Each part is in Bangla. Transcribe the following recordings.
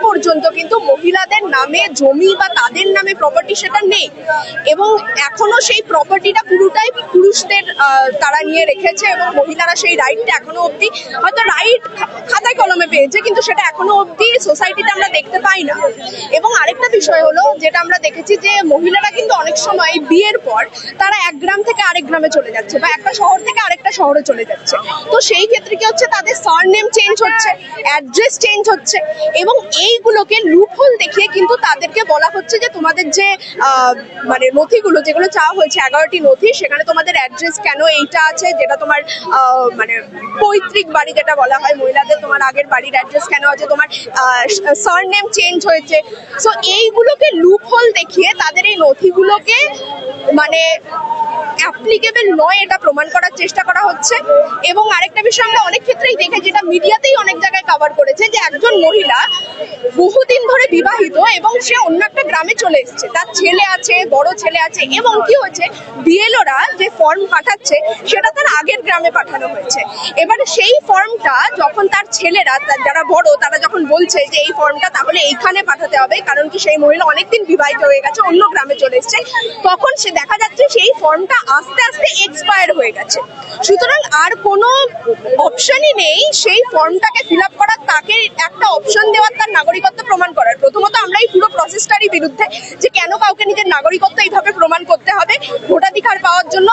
পর্যন্ত কিন্তু মহিলাদের নামে জমি বা তাদের নামে প্রপার্টি সেটা নেই, এবং এখনো সেই প্রপার্টিটা পুরোটাই পুরুষদের তারা নিয়ে রেখেছে, এবং মহিলারা সেই রাইটটা এখনো অব্দি হয়তো রাইট খাতায় কলমে পেয়েছে, কিন্তু সেটা এখনো অব্দি সোসাইটিতে আমরা দেখতে পাই না। এবং আরেকটা বিষয় হলো যেটা আমরা দেখেছি যে মহিলারা কিন্তু অনেক সময় বিয়ের পর তারা এক গ্রাম থেকে আরেক গ্রামে চলে যাচ্ছে বা একটা শহর থেকে আরেকটা শহরে চলে যাচ্ছে। তো সেই ক্ষেত্রে কি হচ্ছে, তাদের সারনেম চেঞ্জ হচ্ছে, অ্যাড্রেস চেঞ্জ হচ্ছে, এবং এইগুলোকে লুপহোল দেখিয়ে কিন্তু তাদেরকে বলা হচ্ছে যে তোমাদের যে মানে নথিগুলো যেগুলো চাওয়া হয়েছে 11টি নথি, সেখানে তোমাদের অ্যাড্রেস কেন এইটা আছে, যেটা তোমার মানে পৈতৃক বাড়ি যেটা বলা হয় মহিলাদের, তোমার আগের বাড়ির অ্যাড্রেস কেন আছে, তোমার সারনেম চেঞ্জ হয়েছে। সো এইগুলোকে লুপহোল দেখিয়ে তাদের এই নথিগুলোকে মানে অ্যাপ্লিকেবল নয় এটা প্রমাণ করার চেষ্টা করা হচ্ছে। এবং আরেকটা বিষয় আমরা অনেক ক্ষেত্রেই দেখে, যেটা মিডিয়াতেই অনেক জায়গায় কভার করেছে, যে একজন মহিলা বহুদিন ধরে বিবাহিত এবং সে অন্য একটা গ্রামে চলে এসেছে, তার ছেলে আছে, বড় ছেলে আছে, এবং কি হচ্ছে বিএলওরা যে ফর্ম পাঠাচ্ছে সেটা তার আগের গ্রামে পাঠানো হয়েছে। এবারে সেই ফর্মটা যখন তার ছেলেরা যারা বড় তারা যখন বলছে যে এই ফর্মটা তাহলে এইখানে পাঠাতে হবে, কারণ কি সেই মহিলা অনেকদিন বিবাহিত হয়ে গেছে, অন্য গ্রামে চলে এসেছে, তখন সে দেখা যাচ্ছে সেই ফর্মটা আস্তে আস্তে এক্সপায়ার হয়ে গেছে। সুতরাং আর কোনো অপশনই নেই সেই ফর্মটাকে ফিল আপ করার, তাকে একটা অপশন দেওয়ার, তার নাগরিকত্ব প্রমাণ করার। প্রথমত আমরা এই পুরো প্রসেসটারই বিরুদ্ধে, যে কেন কাউকে নিজের নাগরিকত্ব এইভাবে প্রমাণ করতে হবে। ভোটাধিকার পাওয়ার জন্য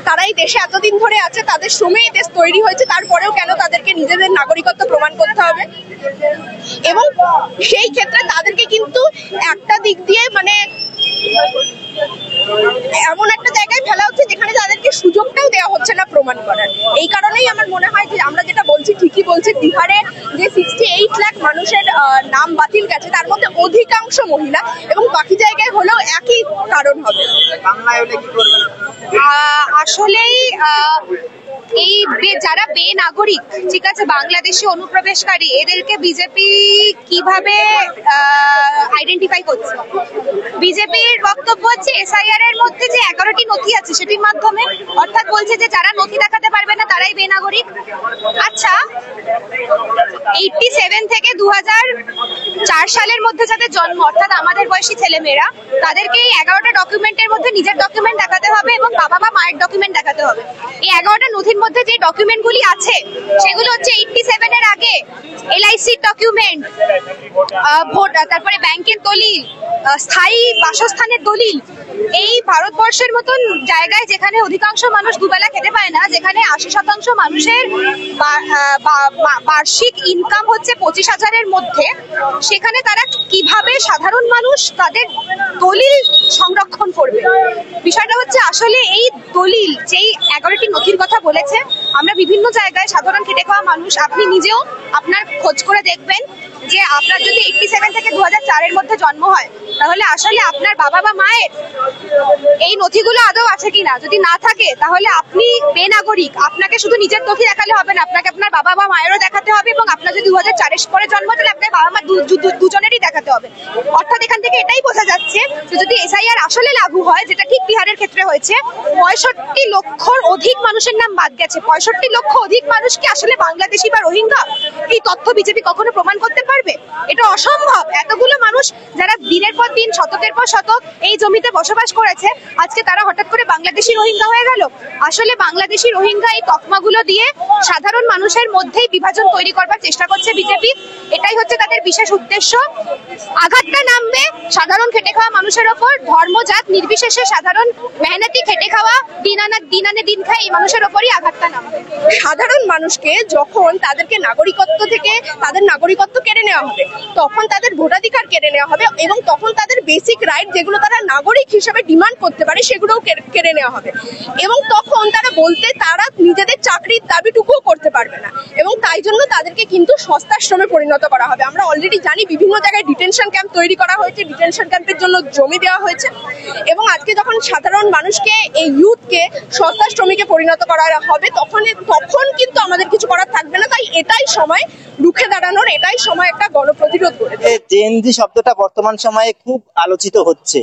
তারা এই দেশে এতদিন ধরে আছে, তাদের শ্রমে এই দেশ তৈরি হয়েছে, তারপরেও কেন তাদেরকে নিজেদের নাগরিকত্ব প্রমাণ করতে হবে। এবং সেই ক্ষেত্রে তাদেরকে কিন্তু একটা দিক দিয়ে মানে এমন একটা জায়গায় ফেলা হচ্ছে যেখানে তাদেরকে সুযোগটাও দেওয়া হচ্ছে না প্রমাণ করার। এই কারণেই আমার মনে হয় যে আমরা যেটা বলছি ঠিকই বলছি, বিহারে যে 68 লাখ মানুষের নাম বাতিল গেছে তার মধ্যে অধিকাংশ মহিলা, এবং বাকি জায়গায় হলেও একই কারণ হবে। আসলেই এই যারা বেনাগরিক, ঠিক আছে, বাংলাদেশি অনুপ্রবেশকারী, এদেরকে বিজেপি কিভাবে আইডেন্টিফাই করছে? বিজেপির বক্তব্য হচ্ছে এসআইআর এর মধ্যে যে 11টি নথি আছে সেটির মাধ্যমে, অর্থাৎ বলছে যে যারা নথি দেখাতে পারবে না তারাই বেনাগরিক। আচ্ছা, 87 থেকে 2004 সালের মধ্যে যাদের জন্ম, অর্থাৎ আমাদের বয়সী ছেলেমেয়েরা, তাদেরকে এই 11টা ডকুমেন্টের মধ্যে নিজের ডকুমেন্ট দেখাতে হবে এবং বাবা বা মায়ের ডকুমেন্ট দেখাতে হবে। এই 11টা নথির মধ্যে যে ডকুমেন্টগুলি আছে সেগুলো হচ্ছে 87 এর আগে এলআইসির ডকুমেন্ট, ভোট, তারপরে ব্যাংকের দলিল, স্থায়ী বাসস্থানের দলিল। এই ভারতবর্ষের মতন জায়গায় যেখানে অধিকাংশ মানুষ দুবেলা খেতে পায় না, যেখানে 80% মানুষের বার্ষিক ইনকাম হচ্ছে 25,000-এর মধ্যে, সেখানে তারা কিভাবে সাধারণ মানুষ তাদের দলিল সংরক্ষণ করবে? বিষয়টা হচ্ছে আসলে এই দলিল, যেই 11টি নথির কথা বলেছে, আমরা বিভিন্ন জায়গায় সাধারণ খেটে খাওয়া মানুষ, আপনি নিজেও আপনার খোঁজ করে দেখবেন যে আপনার যদি 87 থেকে 2004-এর মধ্যে জন্ম হয়, তাহলে আসলে আপনার বাবা বা মায়ের এই নথিগুলো আদৌ আছে কিনা। যদি না থাকে তাহলে আপনি বেনাগরিক। আপনাকে শুধু নিজের নথি দেখালে হবে না, আপনাকে আপনার বাবা বা মায়েরও দেখাতে হবে, এবং আপনার যদি 2004-এর পরে জন্ম, তাহলে আপনার বাবা মা দুজনেরই দেখাতে হবে। অর্থাৎ এখান থেকে এটাই বোঝা যাচ্ছে যে যদি এসআইআর আসলে লাগু হয়, যেটা ঠিক বিহারের ক্ষেত্রে হয়েছে, 65 লক্ষর অধিক মানুষের নাম বাদ গেছে। 65 লক্ষ অধিক মানুষ কি আসলে বাংলাদেশি বা রোহিঙ্গা? এই তথ্য বিজেপি কখনো প্রমাণ করতে পারবে? এটা অসম্ভব। এতগুলো মানুষ যারা দিনের পর দিন, শতকের পর শতক এই জমিতে বসবাস করেছে, আজকে তারা হঠাৎ করে বাংলাদেশি রোহিঙ্গা হয়ে গেল। আসলে বাংলাদেশি রোহিঙ্গা এই তকমাগুলো দিয়ে সাধারণ মানুষের মধ্যেই বিভাজন তৈরি করবার চেষ্টা করছে বিজেপি। এটাই হচ্ছে তাদের বিশেষ উদ্দেশ্য। আঘাতটা নামবে সাধারণ খেটে খাওয়া মানুষের ওপর, ধর্ম জাত নির্বিশেষে সাধারণ মেহনতি খেটে খাওয়া দিন আনে দিন খায় এই মানুষের ওপরই আঘাতটা নামবে। সাধারণ মানুষকে যখন তাদেরকে নাগরিকত্ব থেকে তাদের নাগরিকত্ব কেড়ে নেওয়া হবে, তখন তাদের ভোটাধিকার কেড়ে নেওয়া হবে, এবং তখন তাদের বেসিক রাইট যেগুলো তারা নাগরিক হিসেবে ডিমান্ড করতে পারে সেগুলোও কেড়ে নেওয়া হবে। এবং তখন তারা নিজেদের চাকরির দাবিটুকুও করতে পারবে না, এবং তাই জন্য তাদেরকে কিন্তু সস্তাশ্রমে পরিণত করা হবে। আমরা অলরেডি জানি বিভিন্ন জায়গায় ডিটেনশন ক্যাম্প তৈরি করা হয়েছে, ডিটেনশন ক্যাম্পের জন্য জমি দেওয়া হয়েছে, এবং আজকে যখন সাধারণ মানুষকে, এই ইউথকে সস্তা শ্রমিকে পরিণত করা হবে, তখন কিন্তু আমাদের কিছু করার থাকবে না। তাই এটাই সময় রুখে দাঁড়ানোর, এটাই সময় একটা গণপ্রতিরোধ করে। জেনজি শব্দটা বর্তমান সময়ে খুব আলোচিত হচ্ছে।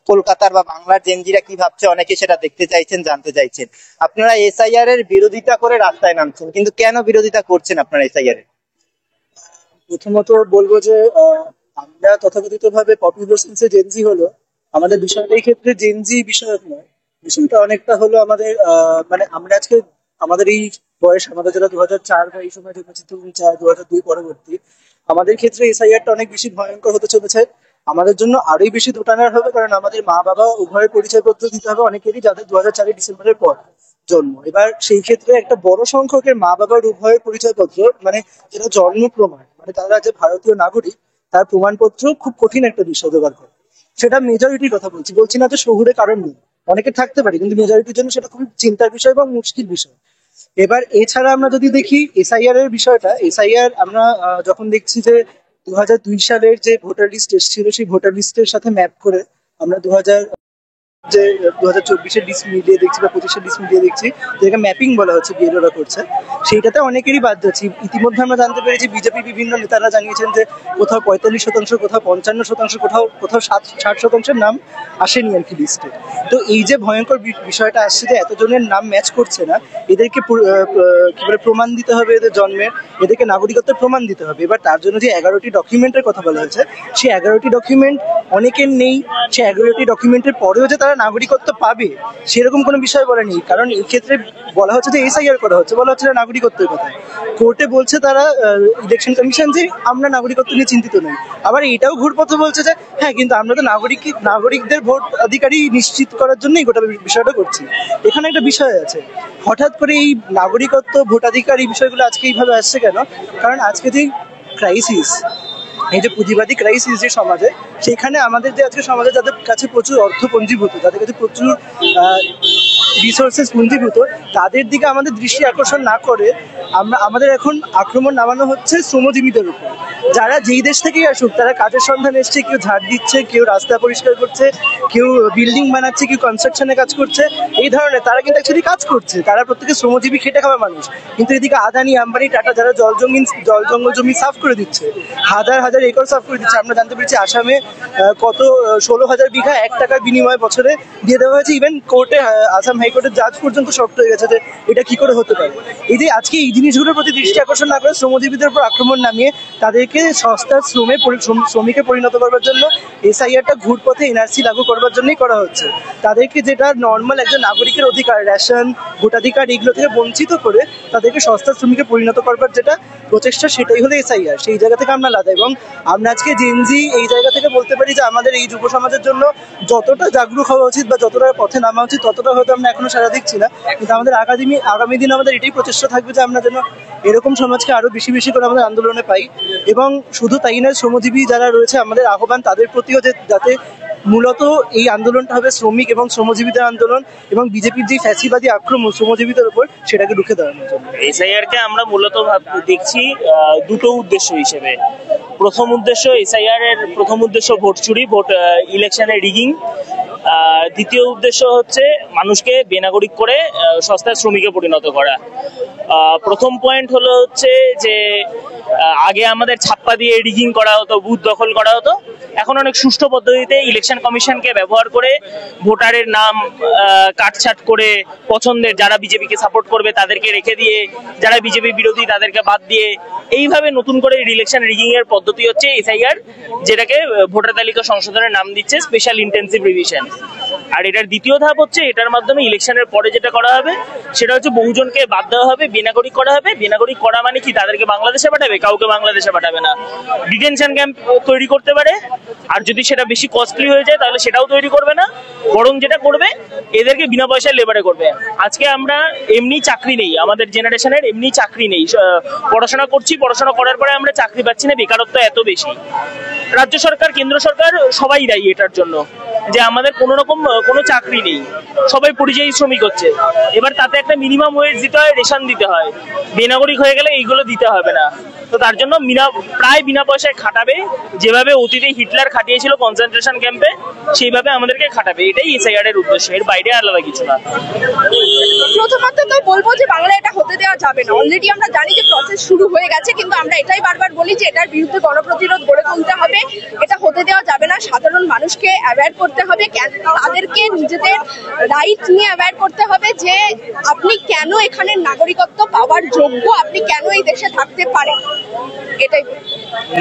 কলকাতার বা বাংলার জেনজিরা কি ভাবছে অনেকে সেটা দেখতে চাইছেন, জানতে চাইছেন। আপনারা এসআইআর এর বিরোধিতা করে রাস্তায় নামছেন, কিন্তু কেন বিরোধিতা করছেন আপনারা এসআইআর এর? প্রথমত বলবো যে আমরা তথাকথিত ভাবে পপুলার সেন্সে জেনজি হলো, আমাদের বিষয়টা এই ক্ষেত্রে জেনজি বিষয়ক নয়। বিষয়টা অনেকটা হলো আমাদের মানে আমরা আজকে আমাদের এই বয়স, আমাদের যারা 2004 বা এই সময় জন্মেছে, 2004 2002 পরবর্তী, আমাদের ক্ষেত্রে এসআইআরটা অনেক বেশি ভয়ঙ্কর হতে চলেছে। আমাদের জন্য আরোই বেশি দোটানার হবে, কারণ আমাদের মা বাবা উভয়ের পরিচয়পত্র দিতে হবে অনেকেরই, যাদের 2004 ডিসেম্বরের পর জন্ম। এবার সেই ক্ষেত্রে একটা বড় সংখ্যকের মা বাবার উভয়ের পরিচয়পত্র, মানে যেটা জন্ম প্রমাণ, মানে তারা যে ভারতীয় নাগরিক তার প্রমাণপত্র খুব কঠিন একটা বিষয় জোগাড় করে। সেটা মেজরিটির কথা বলছি না যে শহুরে কারণ নেই, অনেকে থাকতে পারে, কিন্তু মেজরিটির জন্য সেটা খুব চিন্তার বিষয় এবং মুশকিল বিষয়। এবার এছাড়া আমরা যদি দেখি এসআইআর এর বিষয়টা, এসআইআর আমরা যখন দেখছি যে 2002 সালের যে ভোটার লিস্ট এসেছিল, সেই ভোটার লিস্টের সাথে ম্যাপ করে আমরা 2024-এর লিস্ট মিলিয়ে দেখছি বা 25-এর লিস্ট মিলিয়ে দেখছি, যেটাকে ম্যাপিং বলা হচ্ছে, বিএলওরা করছে, সেইটাতে অনেকেরই বাদ যাচ্ছে। ইতিমধ্যে আমরা জানতে পেরেছি বিজেপি বিভিন্ন নেতারা জানিয়েছেন যে কোথাও 45%, কোথাও 55%, কোথাও 60%-এর নাম আসেনি আর কি লিস্টে। তো এই যে ভয়ঙ্কর বিষয়টা আসছে যে এতজনের নাম ম্যাচ করছে না, এদেরকে কি বলে প্রমাণ দিতে হবে, এদের জন্মের, এদেরকে নাগরিকত্বের প্রমাণ দিতে হবে। এবার তার জন্য যে 11টি ডকুমেন্টের কথা বলা হয়েছে, সেই 11টি ডকুমেন্ট অনেকের নেই। সেই 11টি ডকুমেন্টের পরেও যে তারা নাগরিকত্ব পাবে সেরকম কোনো বিষয় বলা নেই, কারণ এই ক্ষেত্রে বলা হচ্ছে যে এসআইআর করা হচ্ছে, বলা হচ্ছে নাগরিকত্বের কথা। কোর্টে বলছে তারা, ইলেকশন কমিশন, যে আমরা নাগরিকত্ব নিয়ে চিন্তিত নই। আবার এটাও ঘুরপথে বলছে যে হ্যাঁ, কিন্তু আমরা তো নাগরিকদের ভোট অধিকারী নিশ্চিত করার জন্যই গোটা বিষয়টা করছি। এখানে একটা বিষয় আছে, হঠাৎ করে এই নাগরিকত্ব, ভোটাধিকার, এই বিষয়গুলো আজকে এইভাবে আসছে কেন? কারণ আজকে যে ক্রাইসিস, এই যে পুঁজিবাদী ক্রাইসিস যে সমাজে, সেখানে আমাদের যে আজকে সমাজে যাদের কাছে প্রচুর অর্থ পুঞ্জীভূত, যাদের কাছে প্রচুর রিসোর্সেস পুঞ্জীভূত, তাদের দিকে আমাদের দৃষ্টি আকর্ষণ না করে আমাদের এখন আক্রমণ নামানো হচ্ছে শ্রমজীবীদের উপর। যারা যেই দেশ থেকেই আসুক, তারা কাজের সন্ধান এসছে, কেউ ঝাড় দিচ্ছে, কেউ রাস্তা পরিষ্কার করছে, কেউ বিল্ডিং বানাচ্ছে, কেউ কনস্ট্রাকশনে কাজ করছে, এই ধরনের তারা কিন্তু অ্যাকচুয়ালি কাজ করছে, তারা প্রত্যেকে শ্রমজীবী, খেটে খাওয়া মানুষ। কিন্তু এদিকে আদানি, আম্বানি, টাটা যারা জল জঙ্গল জমি সাফ করে দিচ্ছে, হাজার হাজার একর সাফ করে দিচ্ছে। আমরা জানতে পেরেছি আসামে কত 16,000 বিঘা 1 টাকার বিনিময়ে বছরে দিয়ে দেওয়া হয়েছে। ইভেন কোর্টে, আসাম হাইকোর্টের জাজ পর্যন্ত শক্ত হয়ে গেছে যে এটা কি করে হতে পারে। এই যে আজকে এই জিনিসগুলোর প্রতি দৃষ্টি আকর্ষণ না করে শ্রমজীবীদের উপর আক্রমণ নামিয়ে তাদেরকে সস্তার শ্রমিকে পরিণত করবার জন্য এসআইআরটা ঘুরপথে এনআরসি লাগু করবার জন্যই করা হচ্ছে। তাদেরকে যেটা নর্মাল একজন নাগরিকের অধিকার, রেশন, ভোটাধিকার, এগুলো থেকে বঞ্চিত করে তাদেরকে সস্তার শ্রমিকে পরিণত করবার যেটা প্রচেষ্টা, সেটাই হলো এসআইআর। সেই জায়গা থেকে আমরা আলাদা, এবং আমরা আজকে জেনজি এই জায়গা থেকে বলতে পারি যে আমাদের এই যুব সমাজের জন্য যতটা জাগরুক হওয়া উচিত বা যতটা পথে নামা উচিত, ততটা হয়তো আমরা এখনো সাড়া দিচ্ছি না। কিন্তু আমাদের আগামী দিন আমাদের এটাই প্রচেষ্টা থাকবে যে আমরা যেন এরকম সমাজকে আরো বেশি বেশি করে আমাদের আন্দোলনে পাই। এবং শুধু তাই নয়, শ্রমজীবী যারা রয়েছে, আমাদের আহ্বান তাদের প্রতিও যে যাতে মূলত এই আন্দোলনটা হবে শ্রমিক এবং শ্রমজীবীদের আন্দোলন, এবং বিজেপির যে ফ্যাসিবাদী আক্রমণ শ্রমজীবীদের উপর, সেটাকে রুখে দেওয়ানোর জন্য। এসআইআর কে আমরা মূলত দেখছি দুটো উদ্দেশ্য হিসেবে। প্রথম উদ্দেশ্য, এসআইআর এর প্রথম উদ্দেশ্য ভোট চুরি, ভোট ইলেকশনে রিগিং। দ্বিতীয় উদ্দেশ্য হচ্ছে মানুষকে বেনাগরিক করে সস্তায় শ্রমিকে পরিণত করা। প্রথম পয়েন্ট হলো হচ্ছে যে আগে আমাদের ছাপ্পা দিয়ে রিগিং করা হতো, বুথ দখল করা হতো। এখন অনেক সুষ্ঠু পদ্ধতিতে ইলেকশন কমিশনকে ব্যবহার করে ভোটারের নাম কাটছাট করে পছন্দের যারা বিজেপিকে সাপোর্ট করবে তাদেরকে রেখে দিয়ে, যারা বিজেপি বিরোধী তাদেরকে বাদ দিয়ে, এইভাবে নতুন করে ইলেকশন রিগিং এর পদ্ধতি হচ্ছে এসআইআর, যেটাকে ভোটার তালিকা সংশোধনের নাম দিচ্ছে স্পেশাল ইন্টেন্সিভ রিভিশন। আর এটার দ্বিতীয় ধাপ হচ্ছে এটার মাধ্যমে ইলেকশনের পরে যেটা করা হবে সেটা হচ্ছে বহুজনকে বাদ দেওয়া হবে, বেনাগরিক করা হবে। বেনাগরিক করা মানে কি? তাদেরকে বাংলাদেশে পাঠাবে, কাউকে বাংলাদেশে পাঠাবে না। ডিটেনশন ক্যাম্প তৈরি করতে পারে, আর যদি সেটা বেশি কস্টলি হয়ে যায় তাহলে সেটাও তৈরি করবে না, বরং যেটা করবে এদেরকে বিনা পয়সায় লেবারে করবে। আজকে আমরা এমনি চাকরি নেই, আমাদের জেনারেশনের এমনি চাকরি নেই, পড়াশোনা করছি, পড়াশোনা করার পরে আমরা চাকরি পাচ্ছি না, বেকারত্ব এত বেশি। রাজ্য সরকার, কেন্দ্র সরকার সবাই দায়ী এটার জন্য, যে আমাদের কোনো রকম কোনো চাকরি নেই, সবাই পরিযায়ী শ্রমিক হচ্ছে। এবার তাতে একটা মিনিমাম ওয়েজ দিতে হয়, রেশন দিতে হয়। বেনাগরিক হয়ে গেলে এইগুলো দিতে হবে না। তো তার জন্য প্রায় বিনা পয়সায় খাটাবে, যেভাবে অতীতে হিটলার খাটিয়েছিল কনসেন্ট্রেশন ক্যাম্পে, সেইভাবে আমাদেরকে খাটাবে। এটাই এসআইআর এর উদ্দেশ্য, এর বাইরে আলাদা কিছু না। প্রথমত তো বলবো যে বাংলায় এটা হতে দেওয়া যাবে না। অলরেডি আমরা জানি যে প্রসেস শুরু হয়ে গেছে, কিন্তু আমরা এটাই বারবার বলি যে এটার বিরুদ্ধে গণপ্রতিরোধ গড়ে তুলতে হবে। এটা হতে দেওয়া যাবে না। সাধারণ মানুষকে অ্যাওয়্যার করতে হবে, তাদেরকে নিজেদের রাইট নিয়ে অ্যাওয়্যার করতে হবে যে আপনি কেন এখানে নাগরিকত্ব পাওয়ার যোগ্য, আপনি কেন এই দেশে থাকতে পারেন। এটাই।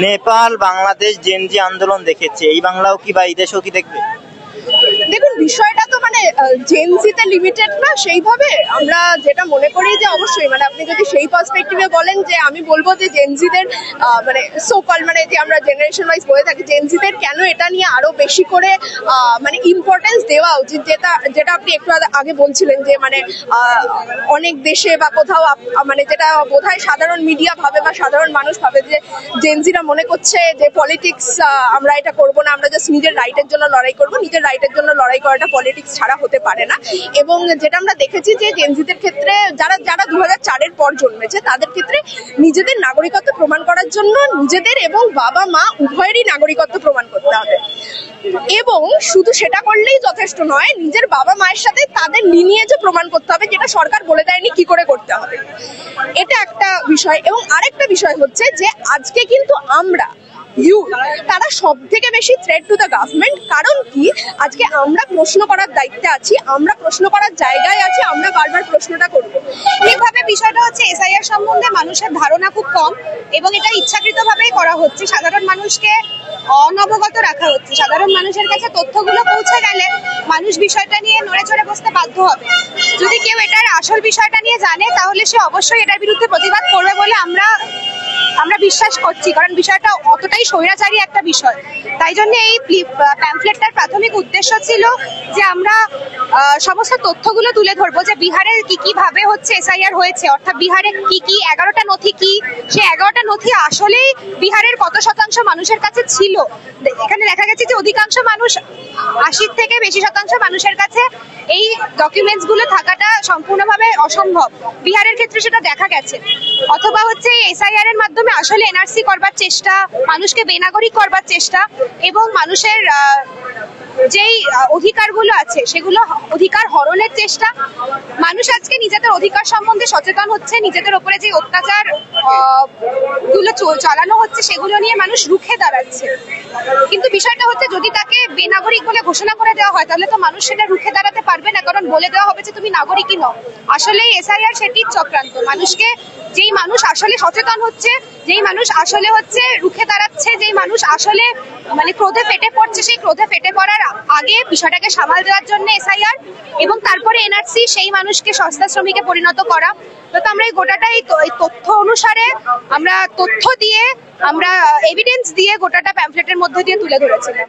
নেপাল বাংলাদেশ জেনজি আন্দোলন দেখেছে, এই বাংলাও কি বা এই দেশেও কি দেখবে? দেখুন, বিষয়টা তো মানে জেনজিতে লিমিটেড না সেইভাবে। আমরা যেটা মনে করি যে অবশ্যই মানে আপনি যদি সেই পার্সপেক্টিভে বলেন, যে আমি বলবো যে জেনজিদের মানে সোকল মানে যে আমরা জেনারেশন ওয়াইজ বলে থাকি, জেনজিদের কেন এটা নিয়ে আরো বেশি করে মানে ইম্পর্টেন্স দেওয়া উচিত, যেটা আপনি একটু আগে বলছিলেন যে মানে অনেক দেশে বা কোথাও মানে যেটা বোধহয় সাধারণ মিডিয়া ভাবে বা সাধারণ মানুষ ভাবে যে জেনজিরা মনে করছে যে পলিটিক্স আমরা এটা করবো না, আমরা জাস্ট নিজের রাইটের জন্য লড়াই করবো। নিজের রাইটের জন্য লড়াই করাটা পলিটিক্স ছাড়া হতে পারে না। এবং যেটা আমরা দেখেছি যে জেনজিদের ক্ষেত্রে যারা 2004-এর পর জন্মেছে, তাদের ক্ষেত্রে নিজেদের নাগরিকত্ব প্রমাণ করার জন্য নিজেদের এবং বাবা মা উভয়েরই নাগরিকত্ব প্রমাণ করতে হবে। এবং শুধু সেটা করলেই যথেষ্ট নয়, নিজের বাবা মায়ের সাথে তাদের লিনিয়েজও প্রমাণ করতে হবে, যেটা সরকার বলে দেয়নি কি করে করতে হবে। এটা একটা বিষয়। এবং আরেকটা বিষয় হচ্ছে যে আজকে কিন্তু আমরা তারা সব থেকে বেশি থ্রেট টু দ্য গভর্নমেন্ট। কারণ কি, আজকে আমরা প্রশ্ন করার দায়িত্বে আছি, আমরা প্রশ্ন করার জায়গায় আছি, আমরা বারবার প্রশ্নটা করবো। এইভাবে বিষয়টা হচ্ছে এসআইআর সম্বন্ধে মানুষের ধারণা খুব কম, এবং এটা ইচ্ছাকৃতভাবেই করা হচ্ছে। সাধারণ মানুষকে অনবগত রাখা হচ্ছে। সাধারণ মানুষের কাছে তথ্যগুলো পৌঁছে গেলে মানুষ বিষয়টা নিয়ে নড়ে চড়ে বসতে বাধ্য হবে। যদি কেউ এটার আসল বিষয়টা নিয়ে জানে, তাহলে সে অবশ্যই এটার বিরুদ্ধে প্রতিবাদ করবে বলে আমরা বিশ্বাস করছি। কারণ বিষয়টা অতটাই স্বৈরাচারী একটা বিষয়। তাই জন্য এই প্যাম্পলেটটার প্রাথমিক উদ্দেশ্য ছিল যে আমরা সমস্ত তথ্যগুলো তুলে ধরবো, যে বিহারের কি ভাবে হচ্ছে এসআইআর হয়েছে, অর্থাৎ বিহারে কি 11টা নথি কি, সে 11টা নথি আসলেই বিহারের কত শতাংশ মানুষের কাছে ছিল। এখানে দেখা গেছে যে অধিকাংশ মানুষ, 80 থেকে বেশি শতাংশ মানুষের কাছে এই ডকুমেন্টস গুলো থাকাটা সম্পূর্ণভাবে অসম্ভব। বিহারের ক্ষেত্রে সেটা দেখা গেছে। অথবা হচ্ছে এসআইআর এর মাধ্যমে আসলে এনআরসি করবার চেষ্টা, মানুষকে বেনাগরিক করবার চেষ্টা, এবং মানুষের যেই অধিকারগুলো আছে সেগুলো অধিকার হরণের চেষ্টা। মানুষ আজকে নিজেদের অধিকার সম্বন্ধে সচেতন হচ্ছে, নিজেদের উপরে যে অত্যাচার গুলো চালানো হচ্ছে সেগুলো নিয়ে মানুষ রুখে দাঁড়াচ্ছে। কিন্তু বিষয়টা হচ্ছে, যদি তাকে বেনাগরিক বলে ঘোষণা করে দেওয়া হয়, তাহলে তো মানুষ সেটা রুখে দাঁড়াতে পারবে না, কারণ বলে দেওয়া হবে যে তুমি নাগরিকই নও। আসলে এসআইআর সেটির চক্রান্ত। মানুষকে, যেই মানুষ আসলে সচেতন হচ্ছে, যেই মানুষ আসলে হচ্ছে রুখে দাঁড়াচ্ছে, যেই মানুষ আসলে মানে ক্রোধে ফেটে পড়ছে, সেই ক্রোধে ফেটে পড়ার আগে বিষয়টাকে সামাল দেওয়ার জন্য এসআইআর, এবং তারপরে এনআরসি, সেই মানুষকে সস্তা শ্রমিকে পরিণত করা। তো আমরা এই গোটাটাই তথ্য অনুসারে, আমরা তথ্য দিয়ে, আমরা এভিডেন্স দিয়ে গোটাটা প্যাম্পলেটের মধ্যে দিয়ে তুলে ধরেছিলাম।